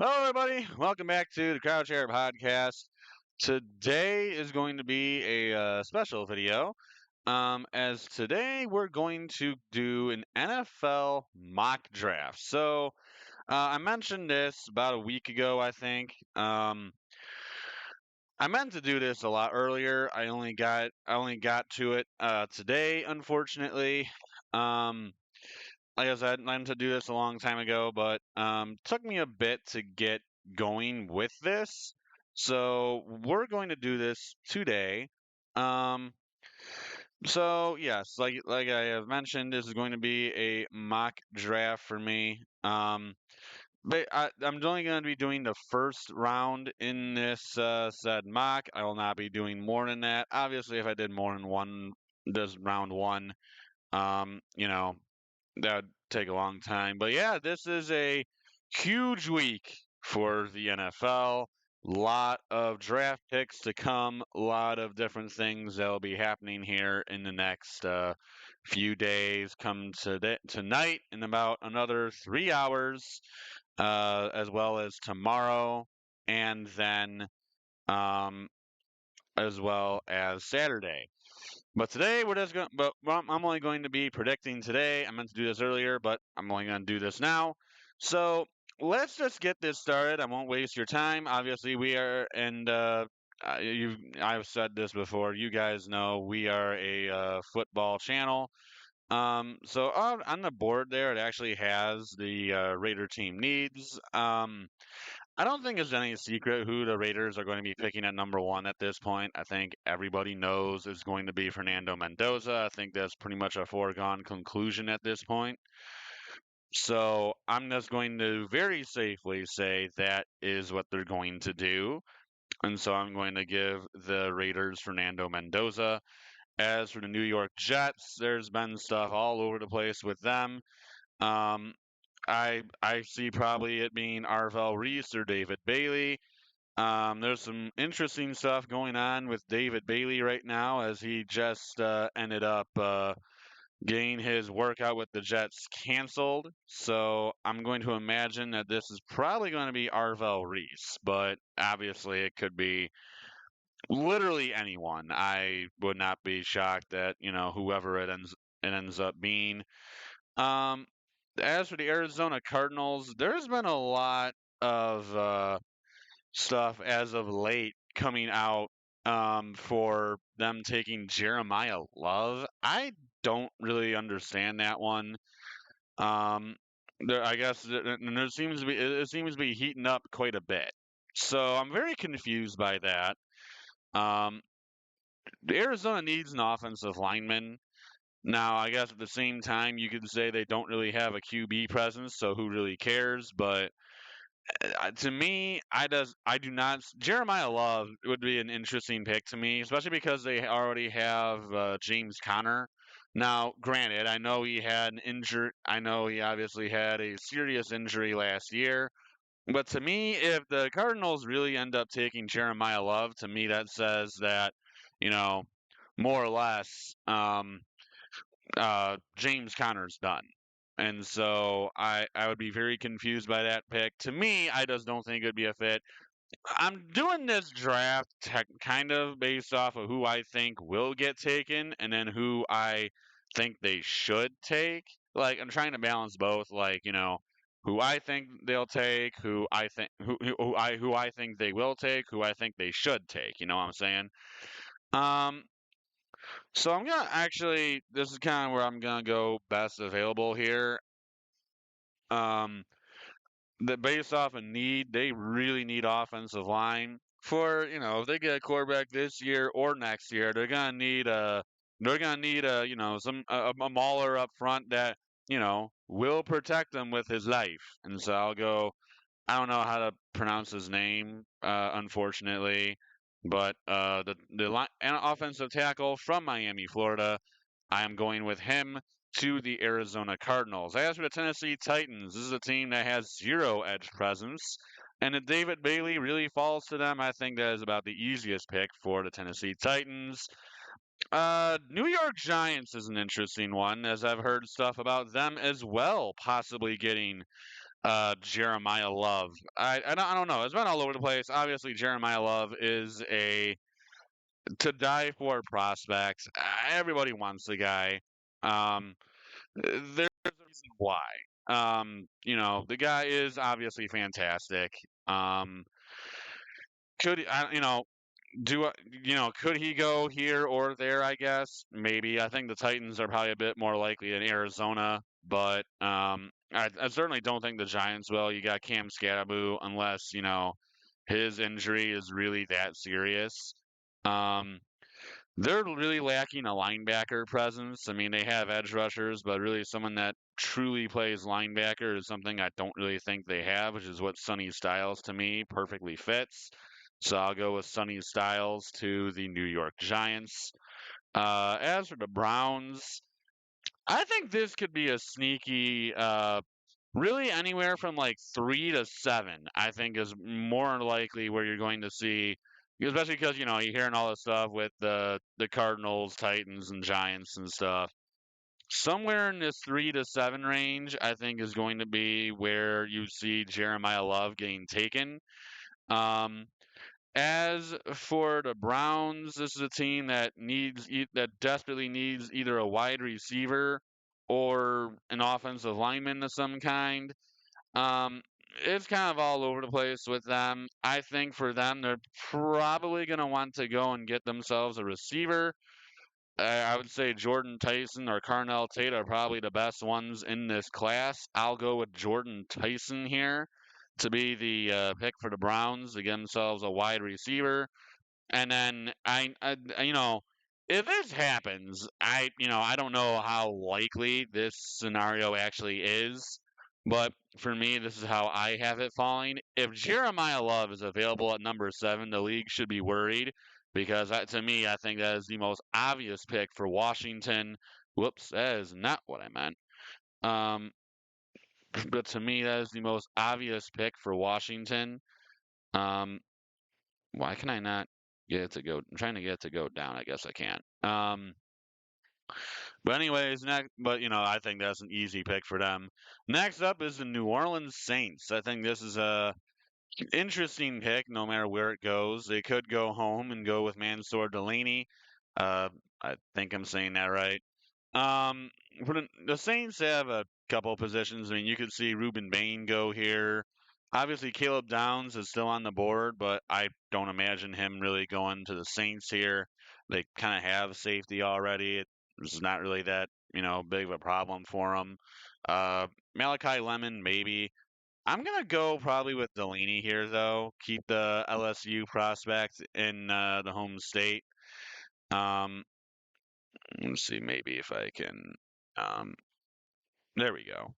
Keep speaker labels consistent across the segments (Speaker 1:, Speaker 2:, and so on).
Speaker 1: Hello, everybody. Welcome back to the Crouch Air Podcast. Today is going to be a special video, as today we're going to do an NFL mock draft. I mentioned this about a week ago, I think. I meant to do this a lot earlier. I only got to it today, unfortunately. Um, like I said, I meant to do this a long time ago, but took me a bit to get going with this. So we're going to do this today. Um, so yes, like I have mentioned, this is going to be a mock draft for me. I'm only going to be doing the first round in this said mock. I will not be doing more than that. Obviously, if I did more than one, this round one, you know, that would take a long time. But yeah, this is a huge week for the NFL. Lot of draft picks to come. A lot of different things that will be happening here in the next few days. Come to tonight in about another 3 hours, as well as tomorrow, and then um, as well as Saturday. But today we're just going. I'm only going to be predicting today. I meant to do this earlier, but I'm only going to do this now. So let's just get this started. I won't waste your time. Obviously, we are, and you. I've said this before. You guys know we are a football channel. On the board there, it actually has the Raider team needs. I don't think it's any secret who the Raiders are going to be picking at number one at this point. I think everybody knows it's going to be Fernando Mendoza. I think that's pretty much a foregone conclusion at this point. So I'm just going to very safely say that is what they're going to do. And so I'm going to give the Raiders Fernando Mendoza. As for the New York Jets, there's been stuff all over the place with them. Um, I see probably it being Arvel Reese or David Bailey. There's some interesting stuff going on with David Bailey right now as he just ended up getting his workout with the Jets canceled. So I'm going to imagine that this is probably going to be Arvel Reese, but obviously it could be literally anyone. I would not be shocked that whoever it ends up being. Um, as for the Arizona Cardinals, there's been a lot of stuff as of late coming out for them taking Jeremiah Love. I don't really understand that one. I guess there seems to be it seems to be heating up quite a bit. So I'm very confused by that. Um, Arizona needs an offensive lineman. Now, I guess at the same time, you could say they don't really have a QB presence, so who really cares? But to me, I do not. Jeremiah Love would be an interesting pick to me, especially because they already have James Conner. Now, granted, I know he had an injury. I know he obviously had a serious injury last year. But to me, if the Cardinals really end up taking Jeremiah Love, to me that says that, you know, more or less, James Conner's done. And so I would be very confused by that pick. To me, I just don't think it would be a fit. I'm doing this draft kind of based off of who I think will get taken and then who I think they should take. Like I'm trying to balance both, like, who I think they'll take, who I think they will take, who I think they should take, you know what I'm saying? Um so I'm gonna actually this is kind of where I'm gonna go best available here. Um that based off a need, they really need offensive line for if they get a quarterback this year or next year, they're gonna need a some a mauler up front that will protect them with his life. And so I'll go. I don't know how to pronounce his name, unfortunately, but an offensive tackle from Miami, Florida. I am going with him to the Arizona Cardinals. As for the Tennessee Titans, this is a team that has zero edge presence. And if David Bailey really falls to them, I think that is about the easiest pick for the Tennessee Titans. New York Giants is an interesting one, as I've heard stuff about them as well, possibly getting Jeremiah Love. I don't know. It's been all over the place. Obviously, Jeremiah Love is a to die for prospect. Everybody wants the guy. Um, there's a reason why. The guy is obviously fantastic. Um, could I, you know, do I- you know? Could he go here or there? I guess maybe. I think the Titans are probably a bit more likely in Arizona, but I certainly don't think the Giants will. You got Cam Scatterbo, unless his injury is really that serious. Um, they're really lacking a linebacker presence. I mean, they have edge rushers, but really someone that truly plays linebacker is something I don't really think they have, which is what Sonny Styles to me perfectly fits. So I'll go with Sonny Styles to the New York Giants. As for the Browns, I think this could be a sneaky, really anywhere from like 3 to 7. I think is more likely where you're going to see, especially because you're hearing all this stuff with the Cardinals, Titans, and Giants and stuff. Somewhere in this 3 to 7 range, I think is going to be where you see Jeremiah Love getting taken. Um, as for the Browns, this is a team that that desperately needs either a wide receiver or an offensive lineman of some kind. Um, it's kind of all over the place with them. I think for them, they're probably going to want to go and get themselves a receiver. I would say Jordan Tyson or Carnell Tate are probably the best ones in this class. I'll go with Jordan Tyson here to be the pick for the Browns to get themselves a wide receiver. And then if this happens, I don't know how likely this scenario actually is, but for me, this is how I have it falling. If Jeremiah Love is available at number 7, the league should be worried because to me, I think that is the most obvious pick for Washington. Whoops, that is not what I meant. Um, but to me, that is the most obvious pick for Washington. Um, why can I not get it to go? I'm trying to get it to go down. I guess I can't. But anyways, next, but I think that's an easy pick for them. Next up is the New Orleans Saints. I think this is a interesting pick. No matter where it goes, they could go home and go with Mansour Delaney. I think I'm saying that right. Um, for the Saints have a couple of positions. I mean, you could see Ruben Bain go here. Obviously, Caleb Downs is still on the board, but I don't imagine him really going to the Saints here. They kind of have safety already. It's not really that big of a problem for them. Uh, Malachi Lemon, maybe. I'm gonna go probably with Delaney here, though. Keep the LSU prospect in the home state. Um, let's see, maybe if I can. Um, there we go.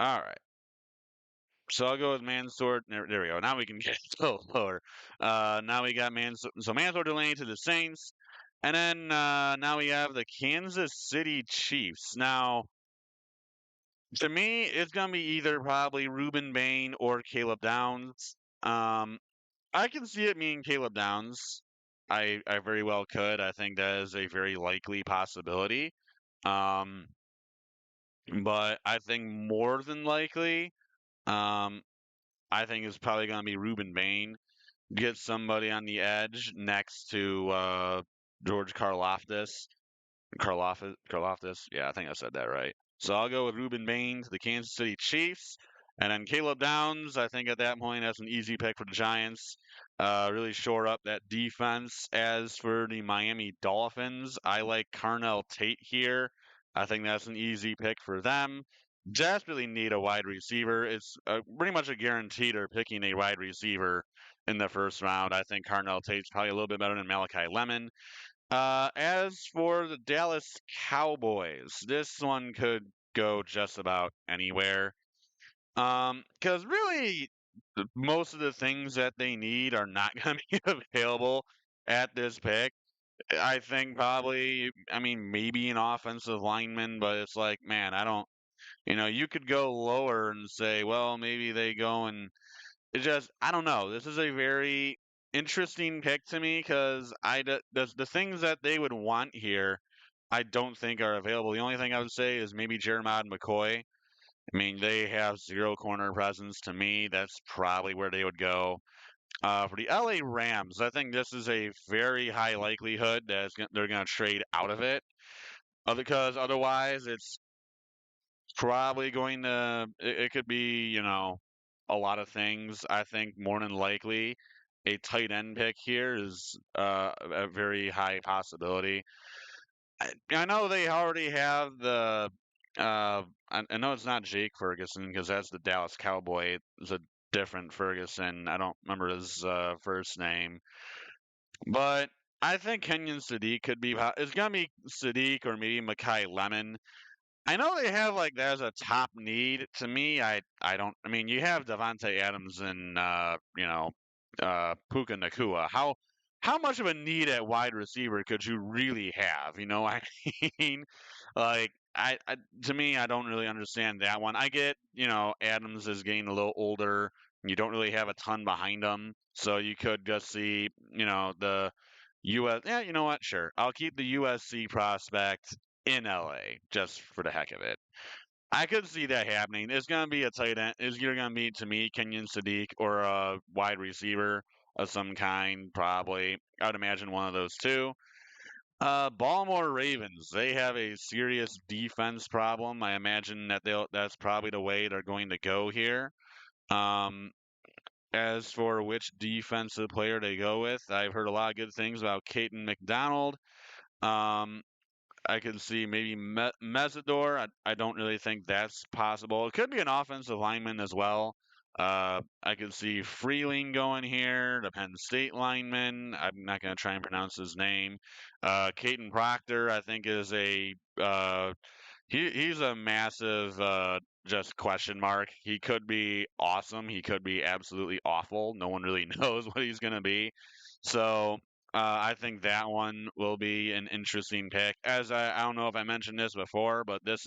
Speaker 1: All right. So I'll go with Mansour. There we go. Now we can get a little lower. Now we got Mansour. So Mansour Delaney to the Saints. And then now we have the Kansas City Chiefs. Now, to me, it's going to be either probably Ruben Bain or Caleb Downs. Um, I can see it being Caleb Downs. I very well could. I think that is a very likely possibility. Um, but I think more than likely, um, I think it's probably going to be Ruben Bain. Get somebody on the edge next to George Karlaftis. Karlaftis. Yeah, I think I said that right. So I'll go with Ruben Bain to the Kansas City Chiefs. And then Caleb Downs, I think at that point, that's an easy pick for the Giants. Really shore up that defense. As for the Miami Dolphins, I like Carnell Tate here. I think that's an easy pick for them. Desperately need a wide receiver. It's pretty much a guarantee they're picking a wide receiver in the first round. I think Carnell Tate's probably a little bit better than Malachi Lemon. As for the Dallas Cowboys, this one could go just about anywhere. Because really, most of the things that they need are not going to be available at this pick. I think probably, I mean, maybe an offensive lineman, but it's like, man, I don't, you could go lower and say, well, maybe they go and it's just I don't know. This is a very interesting pick to me because the things that they would want here, I don't think are available. The only thing I would say is maybe Jeremiah McCoy. I mean, they have zero corner presence. To me, that's probably where they would go. For the LA Rams, I think this is a very high likelihood that they're going to trade out of it, because otherwise it's probably going to. It could be, a lot of things. I think more than likely, a tight end pick here is a very high possibility. I know they already have the. I know it's not Jake Ferguson because that's the Dallas Cowboy. It's a different Ferguson. I don't remember his first name, but I think Kenyon Sadiq could be. It's gonna be Sadiq or maybe Makai Lemon. I know they have like that as a top need. To me, I don't. I mean, you have Devontae Adams and Puka Nakua. How much of a need at wide receiver could you really have? You know, what I mean, like to me, I don't really understand that one. I get, Adams is getting a little older. You don't really have a ton behind him, so you could just see, the US. Yeah, you know what? Sure, I'll keep the USC prospect in LA just for the heck of it. I could see that happening. It's going to be a tight end. It's either going to be, to me, Kenyon Sadiq or a wide receiver of some kind, probably. I would imagine one of those two. Baltimore Ravens. They have a serious defense problem. I imagine that's probably the way they're going to go here. Um, as for which defensive player they go with, I've heard a lot of good things about Caton McDonald. Um, I could see maybe Mesidor. I don't really think that's possible. It could be an offensive lineman as well. I could see Freeling going here, the Penn State lineman. I'm not going to try and pronounce his name. Caden Proctor, I think, is he's a massive just question mark. He could be awesome. He could be absolutely awful. No one really knows what he's going to be. So I think that one will be an interesting pick. As I don't know if I mentioned this before, but this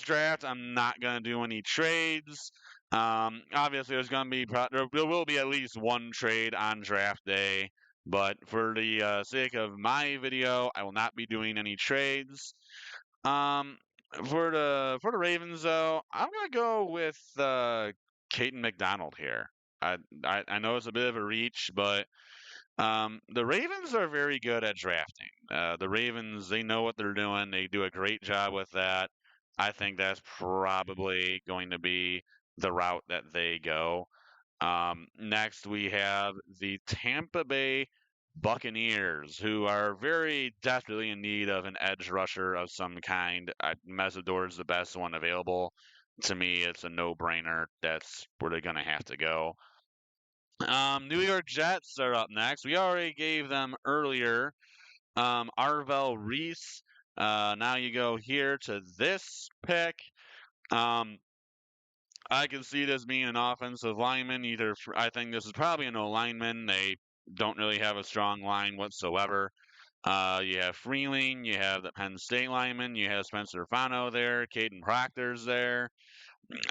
Speaker 1: draft. I'm not going to do any trades. Obviously, there will be at least one trade on draft day. But for the sake of my video, I will not be doing any trades. Um, for the Ravens though, I'm gonna go with Caden McDonald here. I know it's a bit of a reach, but the Ravens are very good at drafting. The Ravens, they know what they're doing. They do a great job with that. I think that's probably going to be the route that they go. Next, we have the Tampa Bay Buccaneers, who are very desperately in need of an edge rusher of some kind. Mesidor is the best one available. To me, it's a no-brainer. That's where they're going to have to go. New York Jets are up next. We already gave them earlier. Arvel Reese. Now you go here to this pick. Um, I can see this being an offensive lineman. I think this is probably an O lineman. They don't really have a strong line whatsoever. You have Freeling, you have the Penn State lineman, you have Spencer Fano there, Caden Proctor's there.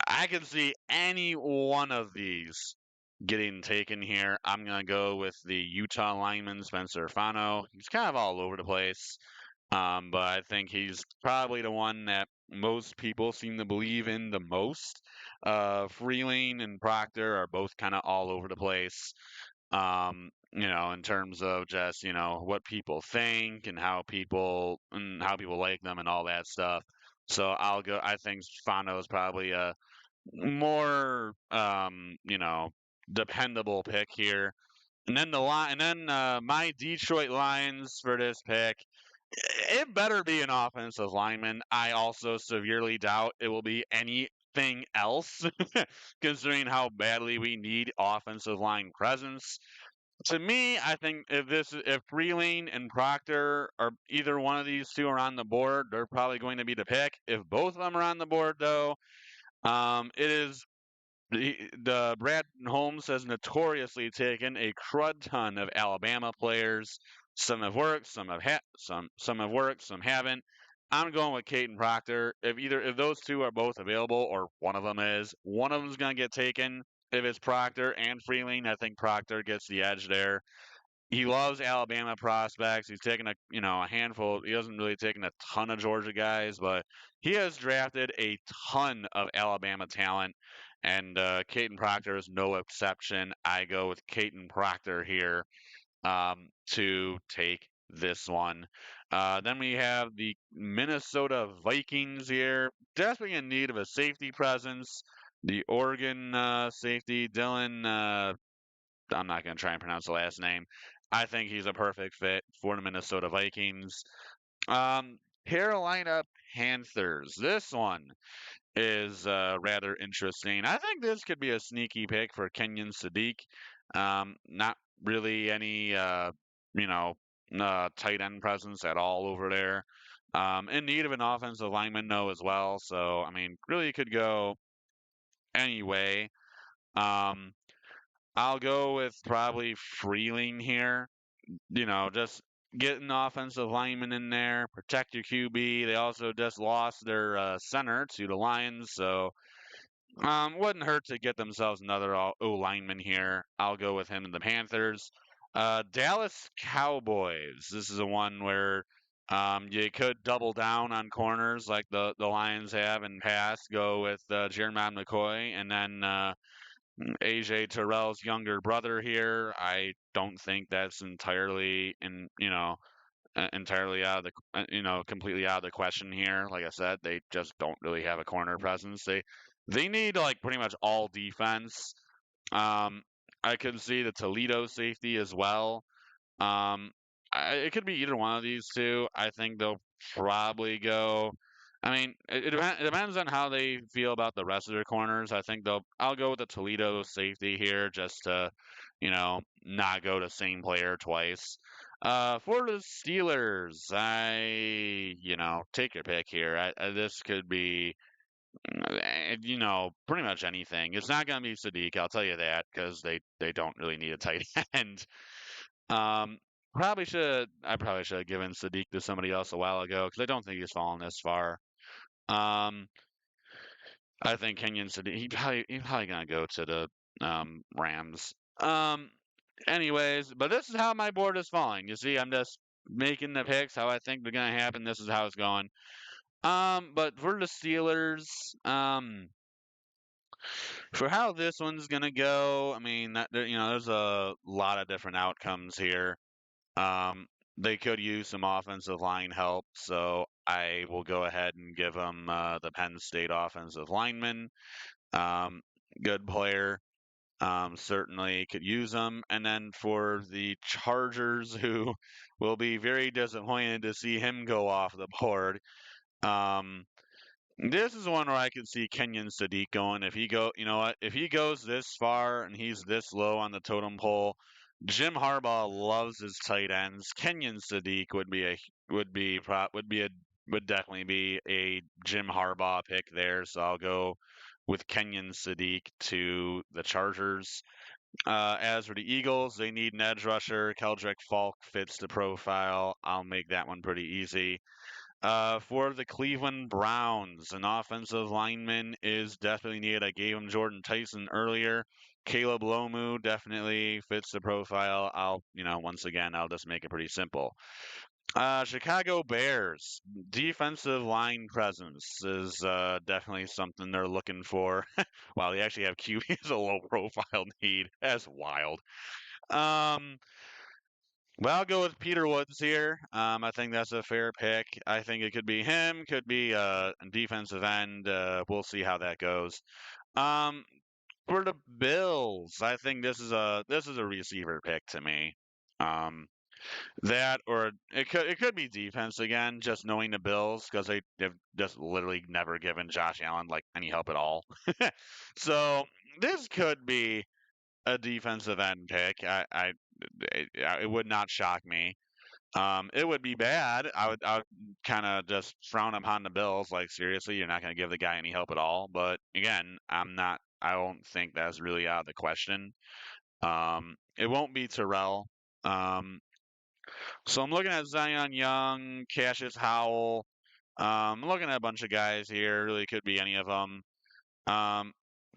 Speaker 1: I can see any one of these getting taken here. I'm going to go with the Utah lineman, Spencer Fano. He's kind of all over the place, but I think he's probably the one that most people seem to believe in the most. Freeling and Proctor are both kind of all over the place, in terms of just, what people think and how people like them and all that stuff. So I'll go. I think Fano is probably a more dependable pick here. And then my Detroit Lions for this pick, it better be an offensive lineman. I also severely doubt it will be anything else, considering how badly we need offensive line presence. To me, I think if Freeling and Proctor or either one of these two are on the board, they're probably going to be the pick. If both of them are on the board, though, it is the Brad Holmes has notoriously taken a crud ton of Alabama players. Some have worked, some have worked, some haven't. I'm going with Caden Proctor. If those two are both available, or one of them's going to get taken. If it's Proctor and Freeling, I think Proctor gets the edge there. he loves Alabama prospects. He's taken a handful. He hasn't really taken a ton of Georgia guys, but he has drafted a ton of Alabama talent, and Caden Proctor is no exception. I go with Caden Proctor here to take this one. Then we have the Minnesota Vikings here, desperately in need of a safety presence. The Oregon safety, Dylan. I'm not going to try and pronounce the last name. I think he's a perfect fit for the Minnesota Vikings. Um, Carolina Panthers. This one is rather interesting. I think this could be a sneaky pick for Kenyon Sadiq. Not really any, you know, tight end presence at all over there. In need of an offensive lineman, though, as well. So, I mean, really could go anyway. Um, I'll go with probably Freeling here. Just get an offensive lineman in there, protect your QB. They also just lost their center to the Lions, so wouldn't hurt to get themselves another O lineman here. I'll go with him in the Panthers. Dallas Cowboys. This is a one where you could double down on corners like the Lions have in past. Go with Jeremiah McCoy and then AJ Terrell's younger brother here. I don't think that's entirely out of completely out of the question here. Like I said, they just don't really have a corner presence. They need like pretty much all defense. Um, I could see the Toledo safety as well. Um, it could be either one of these two. I think they'll probably go. I mean, it depends on how they feel about the rest of their corners. I think they'll. I'll go with the Toledo safety here, just to, not go to same player twice. For the Steelers, take your pick here. This could be, pretty much anything. It's not going to be Sadiq, I'll tell you that, because they don't really need a tight end. Um, I probably should have given Sadiq to somebody else a while ago because I don't think he's fallen this far. Um, I think Kenyon Sadiq, he probably gonna go to the Rams. Anyways, but this is how my board is falling. You see, I'm just making the picks how I think they're gonna happen. This is how it's going. But for the Steelers, for how this one's gonna go, I mean, there's a lot of different outcomes here. Um, they could use some offensive line help, so I will go ahead and give them the Penn State offensive lineman. Um, Good player. Certainly could use them. And then for the Chargers, who will be very disappointed to see him go off the board. Um, this is one where I could see Kenyon Sadiq going. You know what? If he goes this far and he's this low on the totem pole, Jim Harbaugh loves his tight ends. Kenyon Sadiq would definitely be a Jim Harbaugh pick there. So I'll go with Kenyon Sadiq to the Chargers. As for the Eagles, they need an edge rusher. Keldrick Falk fits the profile. I'll make that one pretty easy. For the Cleveland Browns, an offensive lineman is definitely needed. I gave him Jordan Tyson earlier. Caleb Lomu definitely fits the profile. Once again, I'll just make it pretty simple. Chicago Bears, defensive line presence is definitely something they're looking for. Wow, they actually have QB as a low profile need. That's wild. Um, well, I'll go with Peter Woods here. I think that's a fair pick. I think it could be him, could be a defensive end. We'll see how that goes. Um, for the Bills, I think this is a receiver pick to me. Um, that or it could be defense again, just knowing the Bills because they've just literally never given Josh Allen like any help at all. So this could be a defensive end pick. It would not shock me. It would be bad. I would kind of just frown upon the Bills. Like seriously, you're not going to give the guy any help at all. But again, I'm not. I don't think that's really out of the question. It won't be Terrell. Um, so I'm looking at Zion Young, Cassius Howell. I'm looking at a bunch of guys here. Really could be any of them. Um,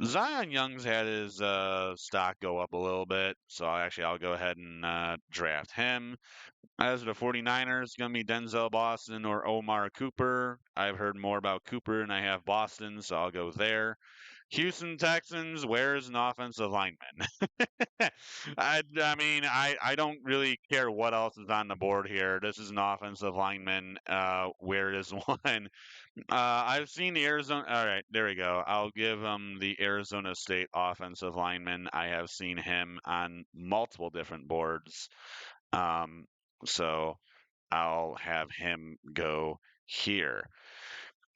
Speaker 1: Zion Young's had his stock go up a little bit, so I'll go ahead and draft him. As the 49ers, going to be Denzel Boston or Omar Cooper. I've heard more about Cooper and I have Boston, so I'll go there. Houston Texans, where's an offensive lineman? I don't really care what else is on the board here. This is an offensive lineman. Where is one? I've seen the Arizona. All right, there we go. I'll give him the Arizona State offensive lineman. I have seen him on multiple different boards. Um, so I'll have him go here.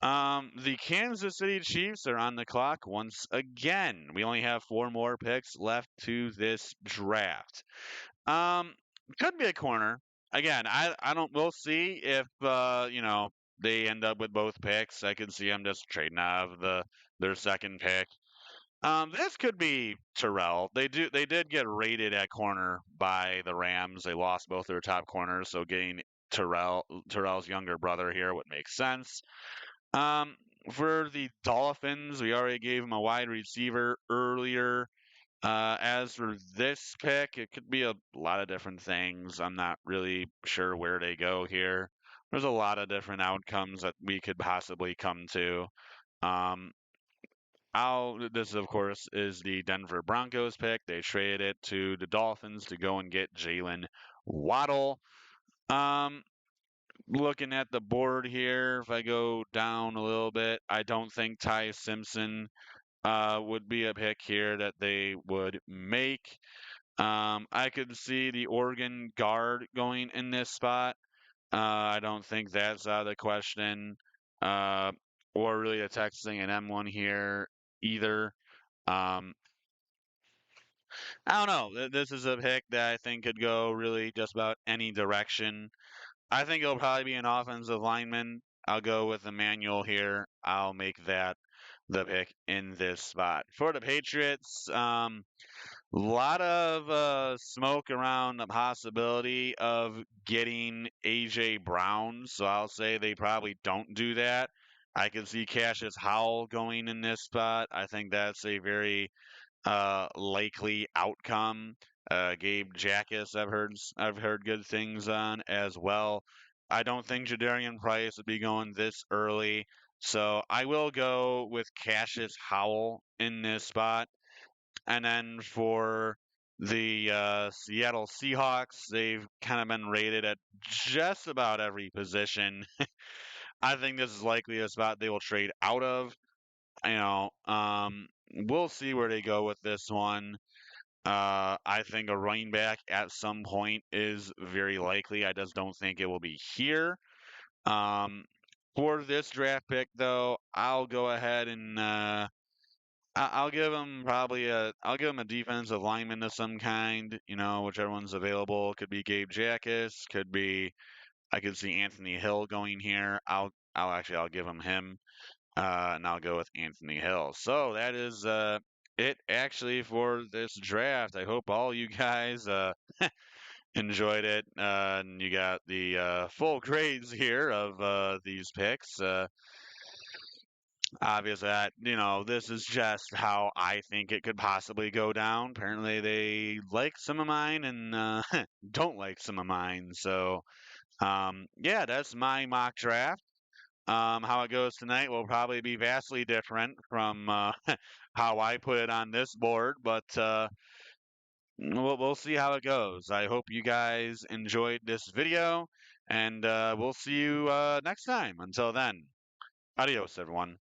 Speaker 1: The Kansas City Chiefs are on the clock once again. We only have four more picks left to this draft. Um, could be a corner. Again, I don't. We'll see if they end up with both picks. I could see them just trading out of their second pick. This could be Terrell. They did get rated at corner by the Rams. They lost both their top corners, so getting Terrell's younger brother here would make sense. Um, for the Dolphins, we already gave him a wide receiver earlier. As for this pick, it could be a lot of different things. I'm not really sure where they go here. There's a lot of different outcomes that we could possibly come to. Um, this of course is the Denver Broncos pick. They traded it to the Dolphins to go and get Jalen Waddle. Um, looking at the board here, if I go down a little bit, I don't think Ty Simpson would be a pick here that they would make. I could see the Oregon guard going in this spot. I don't think that's out of the question. Uh, or really a Texas A&M one here either. Um, I don't know. This is a pick that I think could go really just about any direction. I think it'll probably be an offensive lineman. I'll go with Emmanuel here. I'll make that the pick in this spot. For the Patriots, a lot of smoke around the possibility of getting AJ Brown, so I'll say they probably don't do that. I can see Cassius Howell going in this spot. I think that's a very likely outcome. Gabe Jackus, I've heard good things on as well. I don't think Jadarian Price would be going this early, so I will go with Cassius Howell in this spot. And then for the Seattle Seahawks, they've kind of been rated at just about every position. I think this is likely a spot they will trade out of. We'll see where they go with this one. I think a running back at some point is very likely. I just don't think it will be here. Um, for this draft pick, though, I'll go ahead and I'll give him I'll give him a defensive lineman of some kind. Whichever one's available. Could be Gabe Jackus. Could be I could see Anthony Hill going here. I'll give him. And I'll go with Anthony Hill. So that is it actually for this draft. I hope all you guys enjoyed it. And you got the full grades here of these picks. Obviously, this is just how I think it could possibly go down. Apparently, they like some of mine and don't like some of mine. So, yeah, that's my mock draft. How it goes tonight will probably be vastly different from how I put it on this board, but we'll see how it goes. I hope you guys enjoyed this video, and we'll see you next time. Until then, adios, everyone.